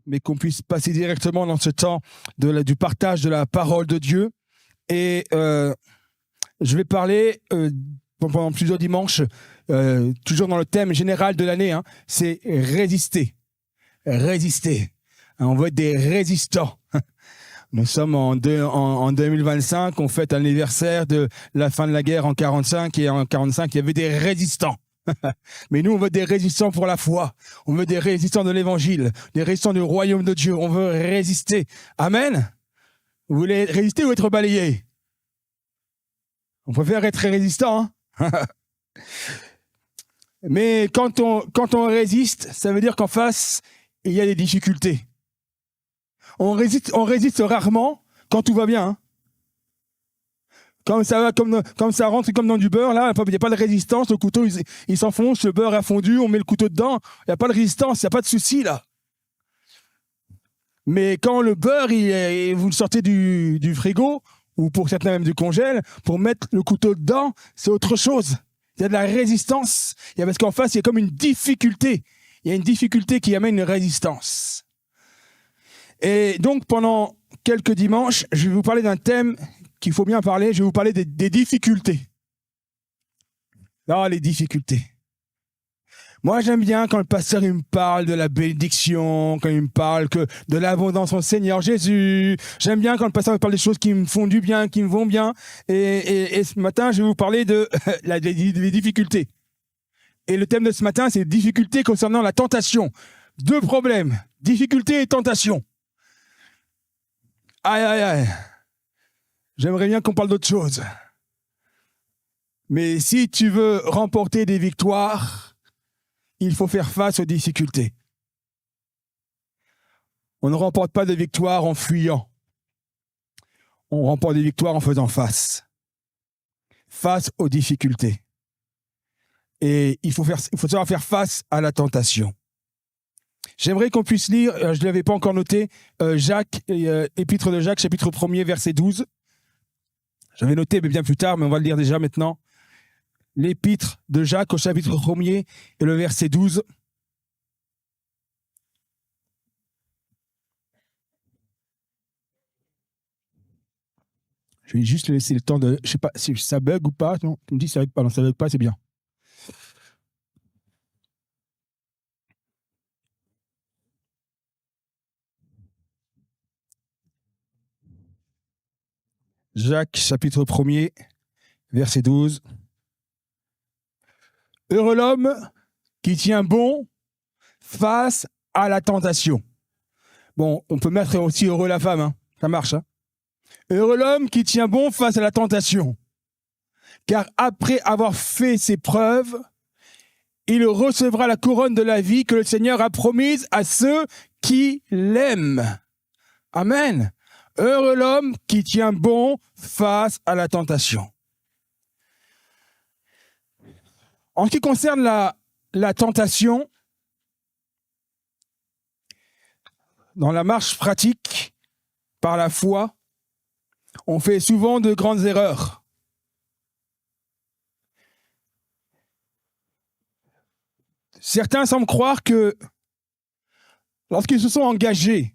mais qu'on puisse passer directement dans ce temps du partage de la parole de Dieu. Et je vais parler pendant plusieurs dimanches, toujours dans le thème général de l'année, hein, c'est résister. Résister. On veut être des résistants. Nous sommes en 2025, on fête l'anniversaire de la fin de la guerre en 45, et en 45, il y avait des résistants. Mais nous, on veut des résistants pour la foi. On veut des résistants de l'évangile, des résistants du royaume de Dieu. On veut résister. Amen. Vous voulez résister ou être balayé? On préfère être résistant. Hein. Mais quand on résiste, ça veut dire qu'en face, il y a des difficultés. On résiste rarement quand tout va bien. Hein. Comme ça va, comme ça rentre comme dans du beurre, là, il n'y a pas de résistance, le couteau, il s'enfonce, le beurre a fondu, on met le couteau dedans, il n'y a pas de résistance, il n'y a pas de souci, là. Mais quand le beurre, vous le sortez du frigo, ou pour certains même du congèle, pour mettre le couteau dedans, c'est autre chose. Il y a de la résistance, parce qu'en face, il y a comme une difficulté. Il y a une difficulté qui amène une résistance. Et donc, pendant quelques dimanches, je vais vous parler d'un thème qu'il faut bien parler. Je vais vous parler des difficultés. Ah, les difficultés. Moi, j'aime bien quand le pasteur il me parle de la bénédiction, quand il me parle de l'abondance en Seigneur Jésus. J'aime bien quand le pasteur me parle des choses qui me font du bien, qui me vont bien. Et ce matin, je vais vous parler des difficultés. Et le thème de ce matin, c'est difficultés concernant la tentation. Deux problèmes, difficultés et tentation. Aïe, aïe, aïe. J'aimerais bien qu'on parle d'autre chose. Mais si tu veux remporter des victoires, il faut faire face aux difficultés. On ne remporte pas de victoires en fuyant. On remporte des victoires en faisant face. Face aux difficultés. Et il faut savoir faire face à la tentation. J'aimerais qu'on puisse lire, je ne l'avais pas encore noté, Jacques, épître de Jacques, chapitre 1er, verset 12. J'avais noté, mais bien plus tard, mais on va le lire déjà maintenant. L'épître de Jacques au chapitre 1er et le verset 12. Je vais juste laisser le temps de... Je ne sais pas si ça bug ou pas. Non, tu me dis ça bug pas. Non, ça bug pas, c'est bien. Jacques, chapitre 1er, verset 12. Heureux l'homme qui tient bon face à la tentation. Bon, on peut mettre aussi heureux la femme, hein. Ça marche. Hein. Heureux l'homme qui tient bon face à la tentation. Car après avoir fait ses preuves, il recevra la couronne de la vie que le Seigneur a promise à ceux qui l'aiment. Amen. Heureux l'homme qui tient bon face à la tentation. En ce qui concerne la tentation, dans la marche pratique, par la foi, on fait souvent de grandes erreurs. Certains semblent croire que lorsqu'ils se sont engagés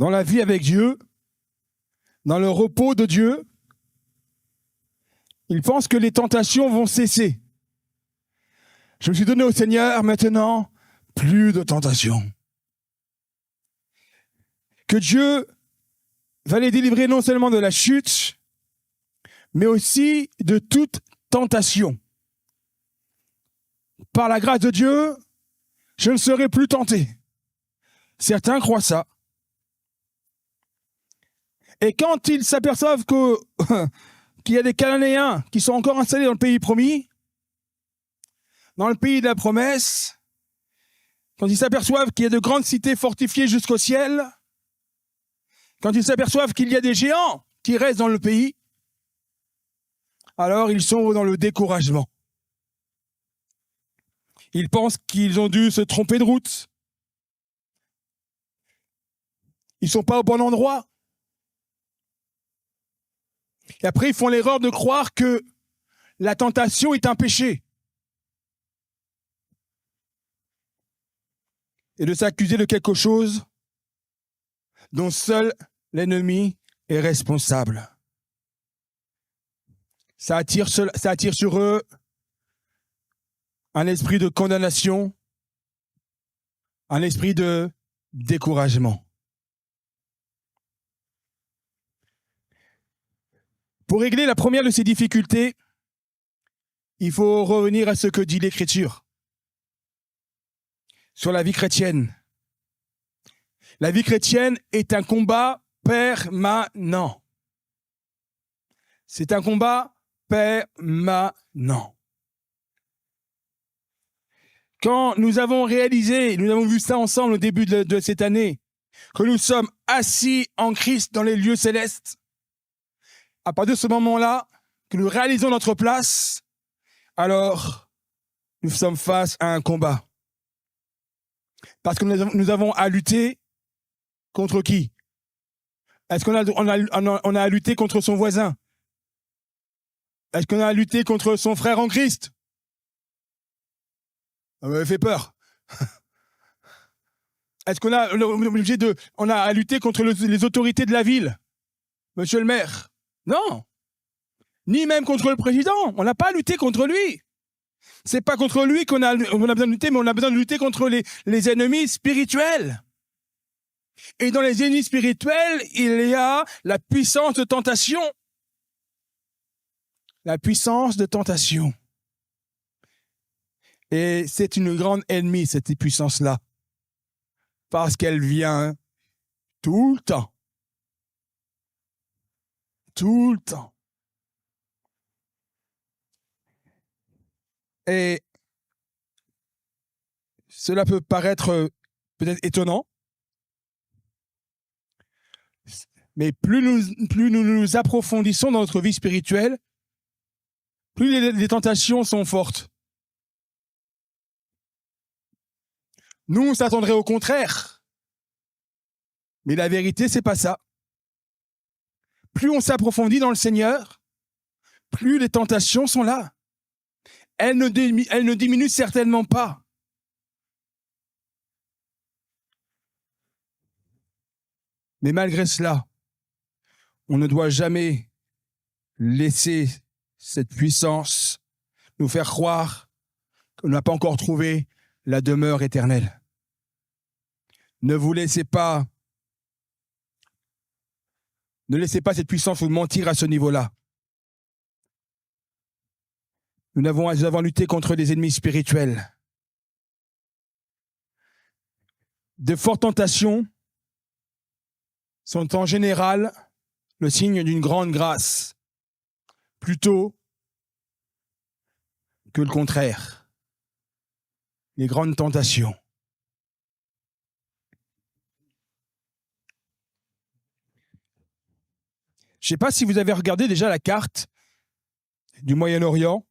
dans la vie avec Dieu, dans le repos de Dieu, ils pensent que les tentations vont cesser. Je me suis donné au Seigneur, maintenant, plus de tentations. Que Dieu va les délivrer non seulement de la chute, mais aussi de toute tentation. Par la grâce de Dieu, je ne serai plus tenté. Certains croient ça. Et quand ils s'aperçoivent qu'il y a des Cananéens qui sont encore installés dans le pays promis, dans le pays de la promesse, quand ils s'aperçoivent qu'il y a de grandes cités fortifiées jusqu'au ciel, quand ils s'aperçoivent qu'il y a des géants qui restent dans le pays, alors ils sont dans le découragement. Ils pensent qu'ils ont dû se tromper de route. Ils ne sont pas au bon endroit. Et après, ils font l'erreur de croire que la tentation est un péché. et de s'accuser de quelque chose dont seul l'ennemi est responsable. Ça attire sur eux un esprit de condamnation, un esprit de découragement. Pour régler la première de ces difficultés, il faut revenir à ce que dit l'Écriture sur la vie chrétienne. La vie chrétienne est un combat permanent. C'est un combat permanent. Quand nous avons réalisé, nous avons vu ça ensemble au début de cette année, que nous sommes assis en Christ dans les lieux célestes, à partir de ce moment-là, que nous réalisons notre place, alors nous sommes face à un combat. Parce que nous avons à lutter contre qui? Est-ce qu'on a à lutter contre son voisin? Est-ce qu'on a à lutter contre son frère en Christ? Ça m'avait fait peur. Est-ce qu'on a à lutter contre les autorités de la ville? Monsieur le maire? Non. Ni même contre le président. On n'a pas à lutter contre lui. C'est pas contre lui qu'on a besoin de lutter, mais on a besoin de lutter contre les ennemis spirituels. Et dans les ennemis spirituels, il y a la puissance de tentation. La puissance de tentation. Et c'est une grande ennemie, cette puissance-là. Parce qu'elle vient tout le temps. Tout le temps. Et cela peut paraître peut-être étonnant, mais plus nous nous approfondissons dans notre vie spirituelle, plus les tentations sont fortes. Nous, on s'attendrait au contraire. Mais la vérité, c'est pas ça. Plus on s'approfondit dans le Seigneur, plus les tentations sont là. Elles ne diminuent certainement pas. Mais malgré cela, on ne doit jamais laisser cette puissance nous faire croire qu'on n'a pas encore trouvé la demeure éternelle. Ne laissez pas cette puissance vous mentir à ce niveau-là. Nous avons lutté contre des ennemis spirituels. De fortes tentations sont en général le signe d'une grande grâce, plutôt que le contraire. Les grandes tentations. Je ne sais pas si vous avez regardé déjà la carte du Moyen-Orient,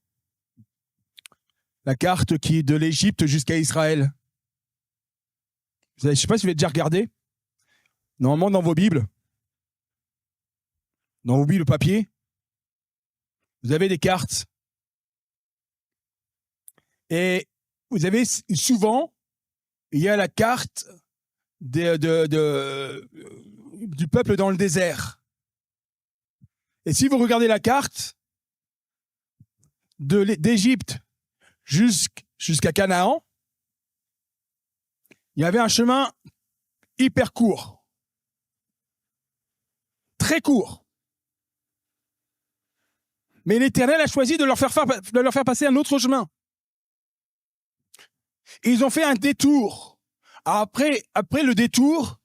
la carte qui est de l'Égypte jusqu'à Israël. Je ne sais pas si vous avez déjà regardé. Normalement, dans vos Bibles papier, vous avez des cartes. Et vous avez souvent, il y a la carte du peuple dans le désert. Et si vous regardez la carte d'Égypte jusqu'à Canaan, il y avait un chemin hyper court. Très court. Mais l'Éternel a choisi de leur faire passer un autre chemin. Et ils ont fait un détour. Après le détour,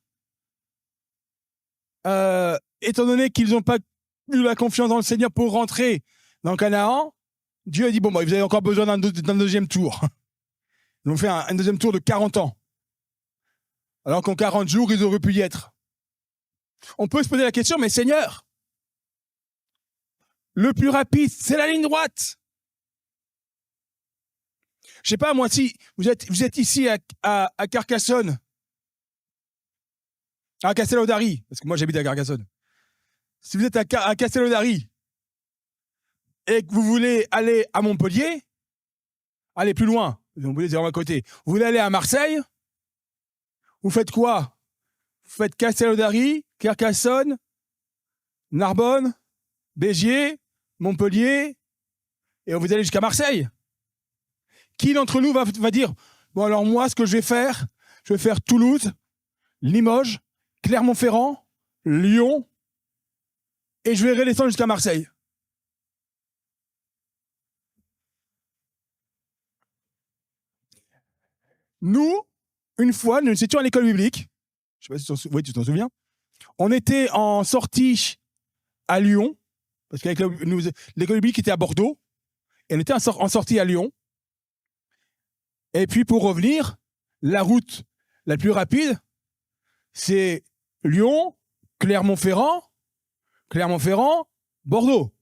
étant donné qu'ils n'ont pas eu la confiance dans le Seigneur pour rentrer dans Canaan, Dieu a dit, vous avez encore besoin d'un deuxième tour. Ils ont fait un deuxième tour de 40 ans. Alors qu'en 40 jours, ils auraient pu y être. On peut se poser la question, mais Seigneur, le plus rapide, c'est la ligne droite. Je sais pas, moi, si vous êtes ici à Carcassonne, à Castellodari, parce que moi j'habite à Carcassonne. Si vous êtes à Castellodari et que vous voulez aller à Montpellier, allez plus loin. Montpellier, c'est vraiment à côté. Vous voulez aller à Marseille, Vous faites quoi? Vous faites Castelnaudary, Carcassonne, Narbonne, Béziers, Montpellier, et vous allez jusqu'à Marseille. Qui d'entre nous va dire, bon alors moi, ce que je vais faire Toulouse, Limoges, Clermont-Ferrand, Lyon, et je vais redescendre jusqu'à Marseille. Nous, une fois, nous étions à l'école biblique, je ne sais pas si tu t'en souviens, on était en sortie à Lyon, parce que l'école biblique était à Bordeaux, et on était en sortie à Lyon. Et puis pour revenir, la route la plus rapide, c'est Lyon, Clermont-Ferrand, Bordeaux.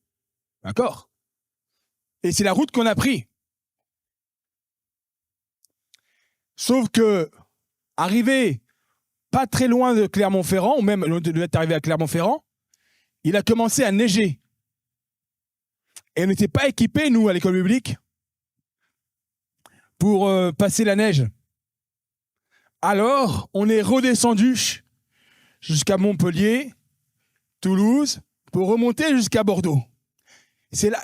D'accord? Et c'est la route qu'on a prise. Sauf que, arrivé pas très loin de Clermont-Ferrand, ou même devait être arrivé à Clermont-Ferrand, il a commencé à neiger. Et on n'était pas équipés, nous, à l'école biblique, pour passer la neige. Alors, on est redescendu jusqu'à Montpellier, Toulouse, pour remonter jusqu'à Bordeaux.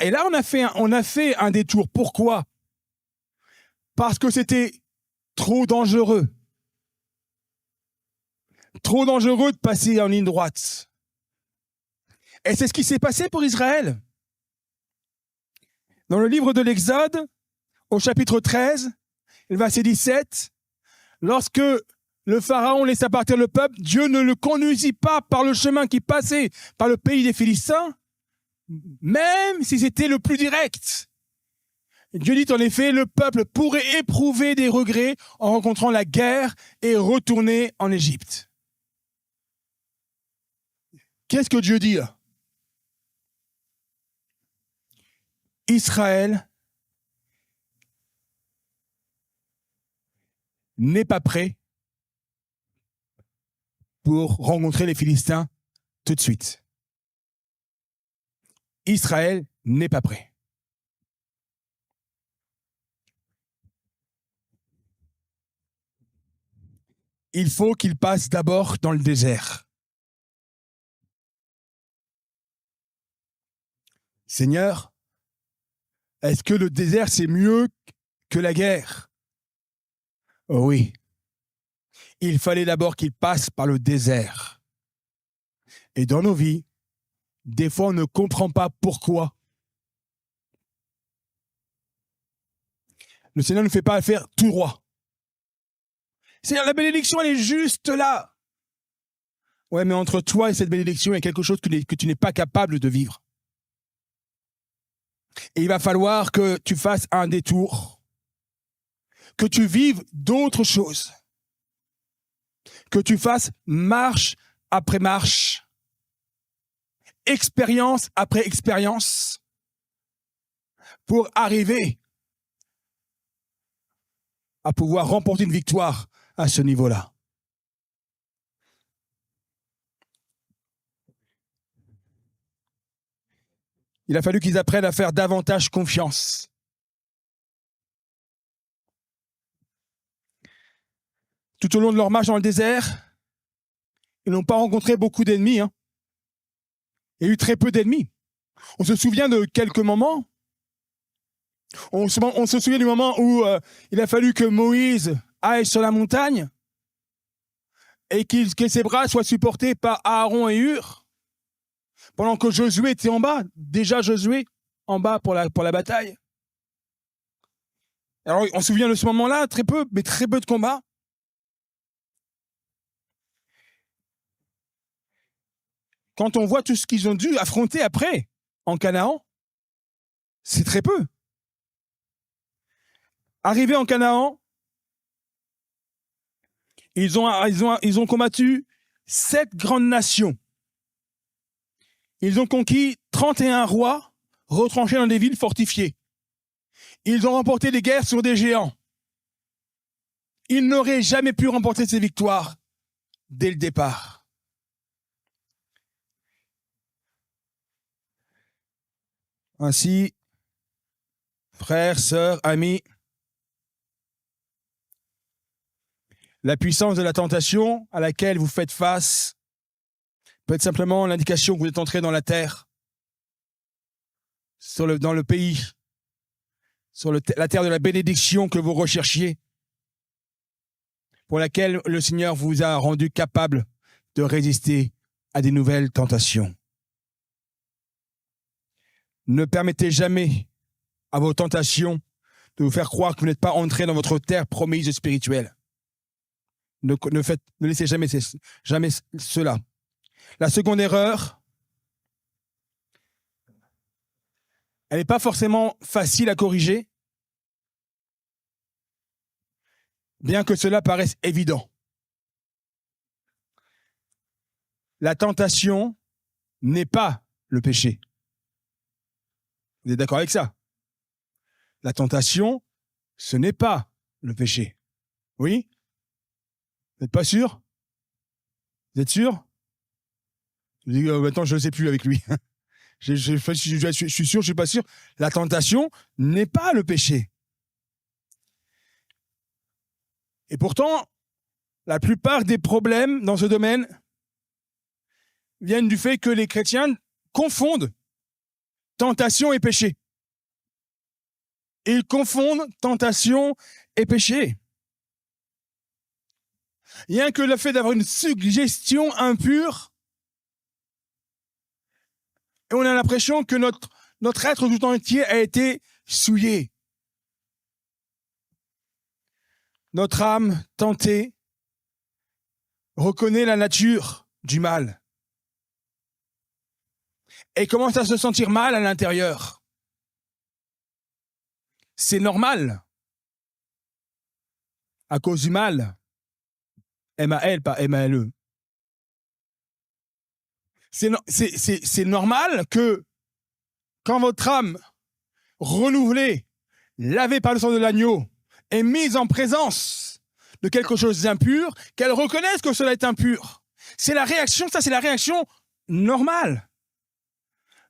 Et là, on a fait un détour. Pourquoi? Parce que c'était trop dangereux. Trop dangereux de passer en ligne droite. Et c'est ce qui s'est passé pour Israël. Dans le livre de l'Exode, au chapitre 13, le verset 17, lorsque le Pharaon laissa partir le peuple, Dieu ne le conduisit pas par le chemin qui passait par le pays des Philistins, même si c'était le plus direct. Dieu dit en effet, le peuple pourrait éprouver des regrets en rencontrant la guerre et retourner en Égypte. Qu'est-ce que Dieu dit là? Israël n'est pas prêt pour rencontrer les Philistins tout de suite. Israël n'est pas prêt. Il faut qu'il passe d'abord dans le désert. Seigneur, est-ce que le désert c'est mieux que la guerre? Oh oui. Il fallait d'abord qu'il passe par le désert. Et dans nos vies, des fois on ne comprend pas pourquoi. Le Seigneur ne fait pas faire tout droit. Seigneur, la bénédiction, elle est juste là. Ouais, mais entre toi et cette bénédiction, il y a quelque chose que tu n'es pas capable de vivre. Et il va falloir que tu fasses un détour, que tu vives d'autres choses, que tu fasses marche après marche, expérience après expérience, pour arriver à pouvoir remporter une victoire à ce niveau-là. Il a fallu qu'ils apprennent à faire davantage confiance. Tout au long de leur marche dans le désert, ils n'ont pas rencontré beaucoup d'ennemis. Hein. Il y a eu très peu d'ennemis. On se souvient de quelques moments. On se souvient du moment où il a fallu que Moïse aille sur la montagne et que ses bras soient supportés par Aaron et Hur, pendant que Josué était en bas. Déjà Josué en bas pour la bataille. Alors on se souvient de ce moment-là, très peu de combats. Quand on voit tout ce qu'ils ont dû affronter après, en Canaan, c'est très peu. Arrivés en Canaan, ils ont combattu 7 grandes nations. Ils ont conquis 31 rois retranchés dans des villes fortifiées. Ils ont remporté des guerres sur des géants. Ils n'auraient jamais pu remporter ces victoires dès le départ. Ainsi, frères, sœurs, amis, La puissance de la tentation à laquelle vous faites face peut être simplement l'indication que vous êtes entré dans la terre, dans le pays, sur la terre de la bénédiction que vous recherchiez, pour laquelle le Seigneur vous a rendu capable de résister à des nouvelles tentations. Ne permettez jamais à vos tentations de vous faire croire que vous n'êtes pas entré dans votre terre promise spirituelle. Ne laissez jamais cela. La seconde erreur, elle n'est pas forcément facile à corriger, bien que cela paraisse évident. La tentation n'est pas le péché. Vous êtes d'accord avec ça? La tentation, ce n'est pas le péché. Oui? Vous n'êtes pas sûr? Vous êtes sûr? Je dis, maintenant, je ne sais plus avec lui. je suis sûr, je ne suis pas sûr. La tentation n'est pas le péché. Et pourtant, la plupart des problèmes dans ce domaine viennent du fait que les chrétiens confondent tentation et péché. Ils confondent tentation et péché. Rien que le fait d'avoir une suggestion impure, et on a l'impression que notre être tout entier a été souillé. Notre âme tentée reconnaît la nature du mal et commence à se sentir mal à l'intérieur. C'est normal. À cause du mal. M-A-L, pas M-A-L-E. C'est normal que quand votre âme renouvelée, lavée par le sang de l'agneau, est mise en présence de quelque chose d'impur, qu'elle reconnaisse que cela est impur. C'est la réaction normale.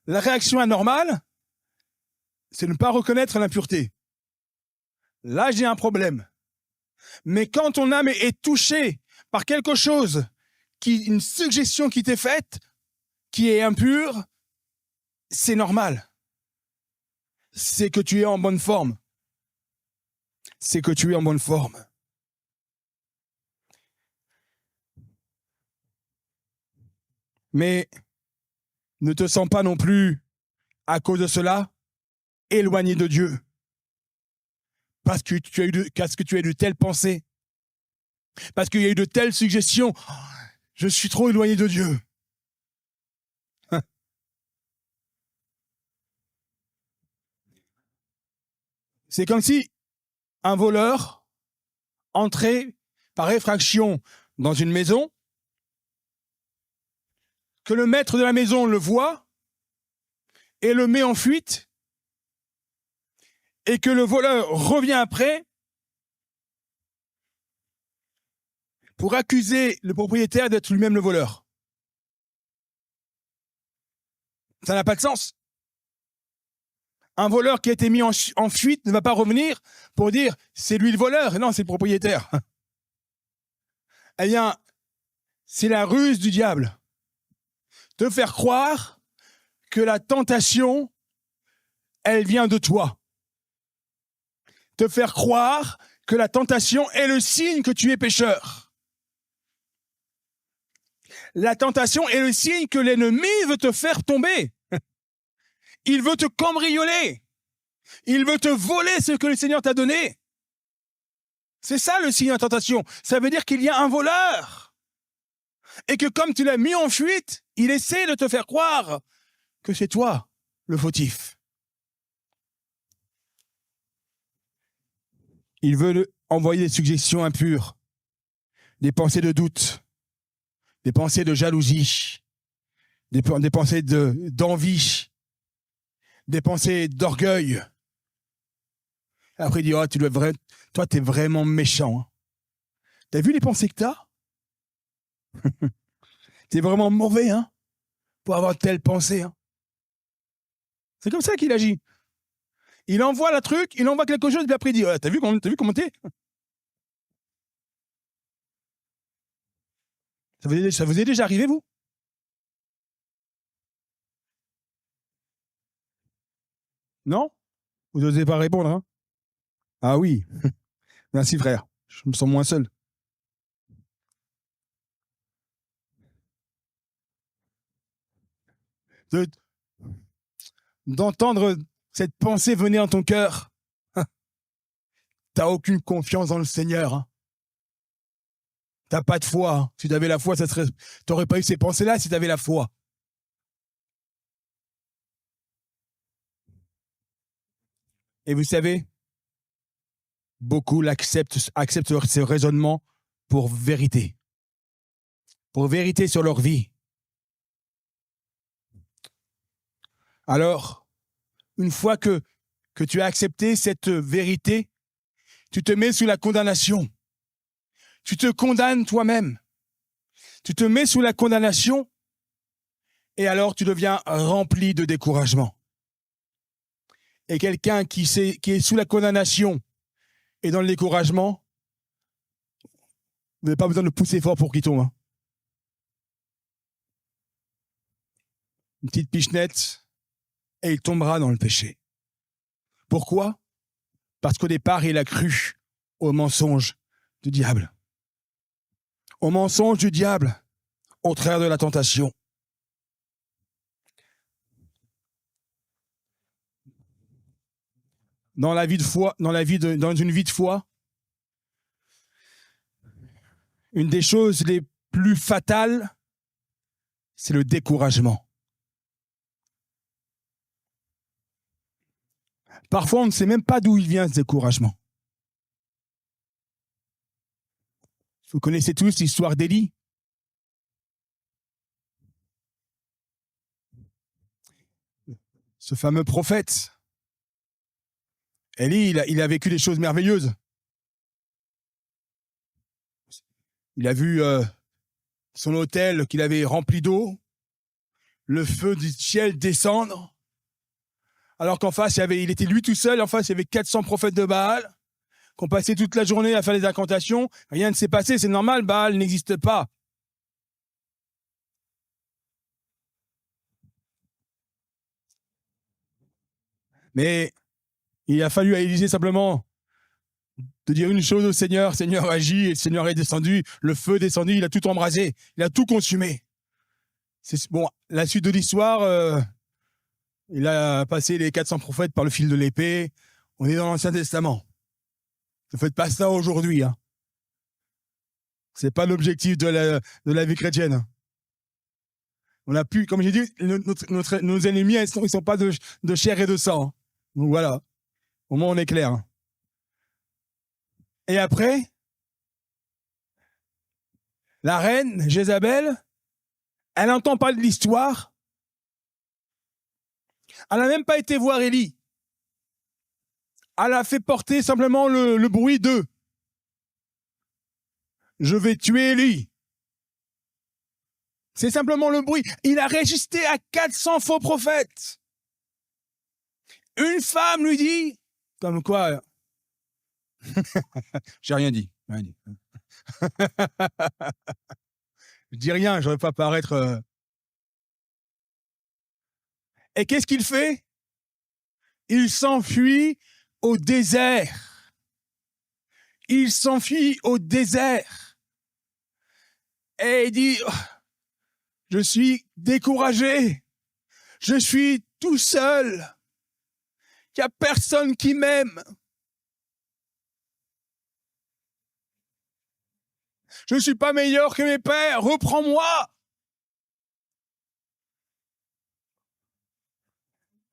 La réaction anormale, c'est ne pas reconnaître l'impureté. Là, j'ai un problème. Mais quand ton âme est touchée par quelque chose, une suggestion qui t'est faite, qui est impure, c'est normal. C'est que tu es en bonne forme. C'est que tu es en bonne forme. Mais ne te sens pas non plus, à cause de cela, éloigné de Dieu. Parce que tu as eu de telles pensées. Parce qu'il y a eu de telles suggestions. Je suis trop éloigné de Dieu. C'est comme si un voleur entrait par effraction dans une maison, que le maître de la maison le voit et le met en fuite, et que le voleur revient après pour accuser le propriétaire d'être lui-même le voleur. Ça n'a pas de sens. Un voleur qui a été mis en fuite ne va pas revenir pour dire c'est lui le voleur. Non, c'est le propriétaire. Eh bien, c'est la ruse du diable. Te faire croire que la tentation, elle vient de toi. Te faire croire que la tentation est le signe que tu es pécheur. La tentation est le signe que l'ennemi veut te faire tomber. Il veut te cambrioler. Il veut te voler ce que le Seigneur t'a donné. C'est ça le signe de la tentation. Ça veut dire qu'il y a un voleur. Et que comme tu l'as mis en fuite, il essaie de te faire croire que c'est toi le fautif. Il veut envoyer des suggestions impures, des pensées de doute, des pensées de jalousie, des pensées d'envie, des pensées d'orgueil. Après, il dit, oh, toi, t'es vraiment méchant. Hein. T'as vu les pensées que t'as? T'es vraiment mauvais, hein, pour avoir telle pensée. Hein. C'est comme ça qu'il agit. Il envoie le truc, il envoie quelque chose, et puis après, il dit, oh, t'as vu comment t'es? Ça vous est déjà arrivé, vous? Non? Vous n'osez pas répondre, hein? Ah oui. Merci, frère. Je me sens moins seul. De- D'entendre cette pensée venir dans ton cœur. T'as aucune confiance dans le Seigneur. Hein. T'as pas de foi. Hein. Si t'avais la foi, t'aurais pas eu ces pensées-là si t'avais la foi. Et vous savez, beaucoup acceptent ce raisonnement pour vérité. Pour vérité sur leur vie. Alors, une fois que tu as accepté cette vérité, tu te mets sous la condamnation. Tu te condamnes toi-même. Tu te mets sous la condamnation et alors tu deviens rempli de découragement. Et quelqu'un qui est sous la condamnation et dans le découragement, vous n'avez pas besoin de pousser fort pour qu'il tombe. Hein. Une petite pichenette et il tombera dans le péché. Pourquoi? Parce qu'au départ, il a cru au mensonge du diable. Au mensonge du diable, au travers de la tentation. Dans une vie de foi, une des choses les plus fatales, c'est le découragement. Parfois, on ne sait même pas d'où il vient ce découragement. Vous connaissez tous l'histoire d'Élie. Ce fameux prophète. Élie, il a vécu des choses merveilleuses. Il a vu son autel qu'il avait rempli d'eau, le feu du ciel descendre, alors qu'en face, il était lui tout seul, en face, il y avait 400 prophètes de Baal, qui ont passé toute la journée à faire des incantations. Rien ne s'est passé, c'est normal, Baal n'existe pas. Mais il a fallu à Élisée simplement de dire une chose au Seigneur, Seigneur agit, et le Seigneur est descendu, le feu est descendu, il a tout embrasé, il a tout consumé. Bon, la suite de l'histoire, il a passé les 400 prophètes par le fil de l'épée, on est dans l'Ancien Testament. Ne faites pas ça aujourd'hui. Hein. C'est pas l'objectif de la vie chrétienne. On a pu, comme j'ai dit, nos ennemis, ils sont pas de chair et de sang. Hein. Donc voilà, au moins on est clair. Hein. Et après, la reine Jézabel, elle n'entend pas de l'histoire. Elle n'a même pas été voir Élie. Elle a fait porter simplement le bruit d'eux. Je vais tuer Élie. C'est simplement le bruit. Il a résisté à 400 faux prophètes. Une femme lui dit, comme quoi, j'ai rien dit. Rien dit. Je dis rien, je ne vais pas paraître. Et qu'est-ce qu'il fait? Il s'enfuit au désert. Il s'enfuit au désert. Et il dit, je suis découragé. Je suis tout seul. Il n'y a personne qui m'aime. Je ne suis pas meilleur que mes pères. Reprends-moi.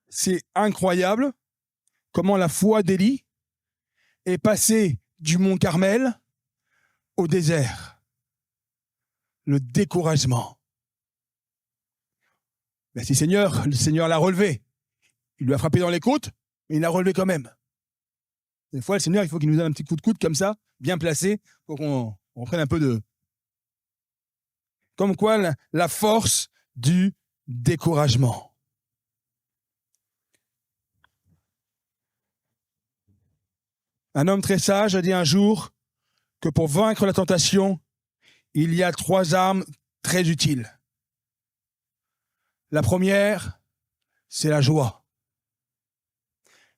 C'est incroyable comment la foi d'Élie est passée du mont Carmel au désert. Le découragement. Merci Seigneur, le Seigneur l'a relevé. Il lui a frappé dans les côtes, mais il l'a relevé quand même. Des fois, le Seigneur, il faut qu'il nous donne un petit coup de coude comme ça, bien placé, pour qu'on prenne un peu de... Comme quoi, la force du découragement. Un homme très sage a dit un jour que pour vaincre la tentation, il y a 3 armes très utiles. La première, c'est la joie.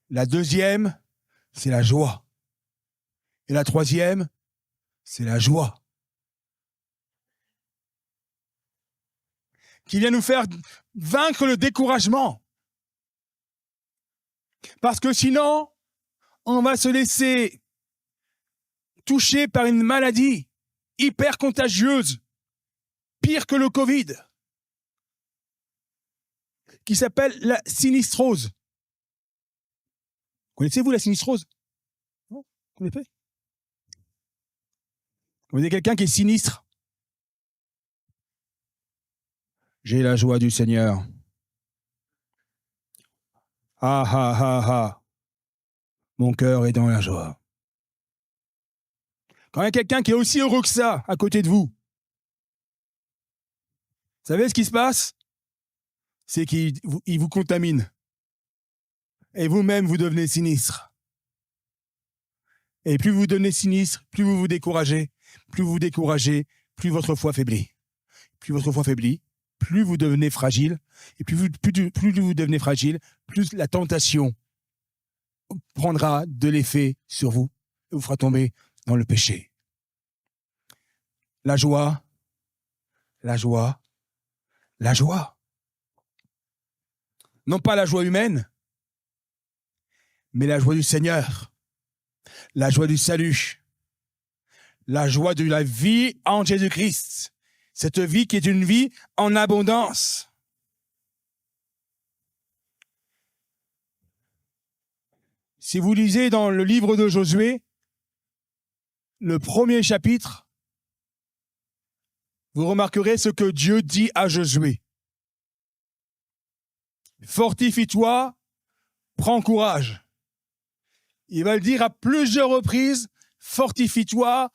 La deuxième, c'est la joie. Et la troisième, c'est la joie. Qui vient nous faire vaincre le découragement. Parce que sinon, on va se laisser toucher par une maladie hyper contagieuse, pire que le Covid, qui s'appelle la sinistrose. Connaissez-vous la sinistrose? Non? Vous connaissez? Vous avez quelqu'un qui est sinistre? J'ai la joie du Seigneur. Ah ah ah ah. Mon cœur est dans la joie. Quand il y a quelqu'un qui est aussi heureux que ça à côté de vous, vous savez ce qui se passe? C'est qu'il vous contamine. Et vous-même, vous devenez sinistre. Et plus vous devenez sinistre, plus vous vous découragez. Plus vous vous découragez, plus votre foi faiblit. Plus votre foi faiblit, plus vous devenez fragile. Et plus vous devenez fragile, plus la tentation prendra de l'effet sur vous et vous fera tomber dans le péché. La joie, la joie, la joie. Non pas la joie humaine, mais la joie du Seigneur, la joie du salut, la joie de la vie en Jésus-Christ. Cette vie qui est une vie en abondance. Si vous lisez dans le livre de Josué, le 1er chapitre, vous remarquerez ce que Dieu dit à Josué. Fortifie-toi, prends courage. Il va le dire à plusieurs reprises, fortifie-toi,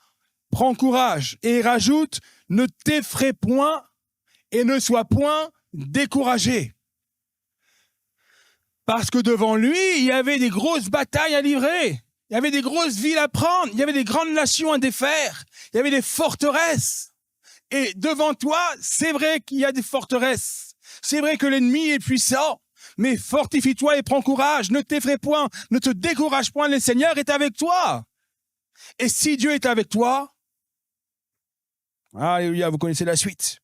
prends courage. Et il rajoute, ne t'effraie point et ne sois point découragé. Parce que devant lui, il y avait des grosses batailles à livrer. Il y avait des grosses villes à prendre. Il y avait des grandes nations à défaire. Il y avait des forteresses. Et devant toi, c'est vrai qu'il y a des forteresses. C'est vrai que l'ennemi est puissant. Mais fortifie-toi et prends courage. Ne t'effraie point. Ne te décourage point. Le Seigneur est avec toi. Et si Dieu est avec toi, alléluia, vous connaissez la suite.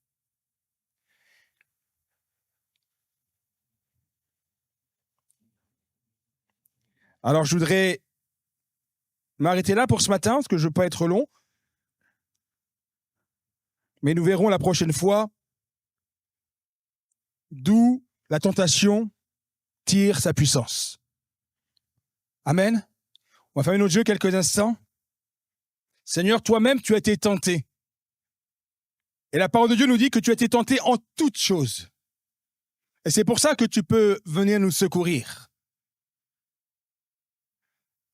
Alors, je voudrais m'arrêter là pour ce matin, parce que je ne veux pas être long. Mais nous verrons la prochaine fois d'où la tentation tire sa puissance. Amen. On va fermer notre jeu quelques instants. Seigneur, toi-même, tu as été tenté. Et la parole de Dieu nous dit que tu as été tenté en toutes choses. Et c'est pour ça que tu peux venir nous secourir.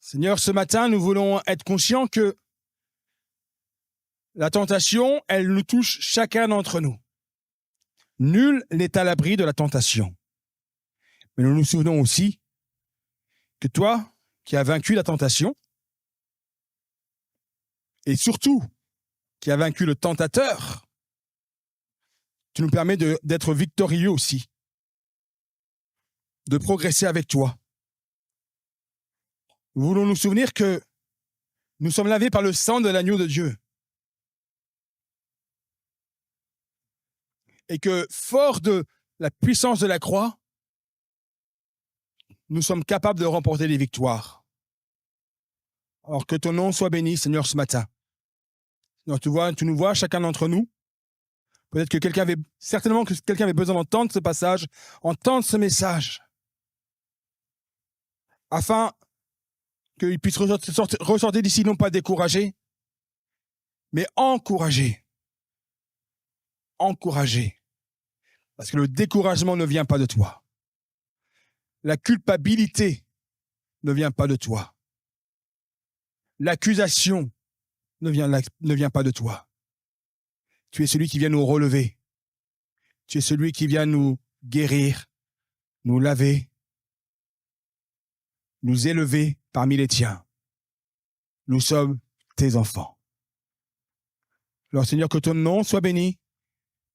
Seigneur, ce matin, nous voulons être conscients que la tentation, elle nous touche chacun d'entre nous. Nul n'est à l'abri de la tentation. Mais nous nous souvenons aussi que toi, qui as vaincu la tentation, et surtout, qui as vaincu le tentateur, tu nous permets d'être victorieux aussi, de progresser avec toi. Nous voulons nous souvenir que nous sommes lavés par le sang de l'agneau de Dieu. Et que, fort de la puissance de la croix, nous sommes capables de remporter des victoires. Alors que ton nom soit béni, Seigneur, ce matin. Donc, tu nous vois, chacun d'entre nous. Peut-être que certainement que quelqu'un avait besoin d'entendre ce passage, entendre ce message, afin qu'il puisse ressortir d'ici, non pas découragé, mais encouragé. Encouragé. Parce que le découragement ne vient pas de toi. La culpabilité ne vient pas de toi. L'accusation ne vient pas de toi. Tu es celui qui vient nous relever. Tu es celui qui vient nous guérir, nous laver, nous élever parmi les tiens. Nous sommes tes enfants. Alors Seigneur, que ton nom soit béni,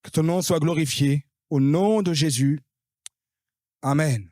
que ton nom soit glorifié, au nom de Jésus. Amen.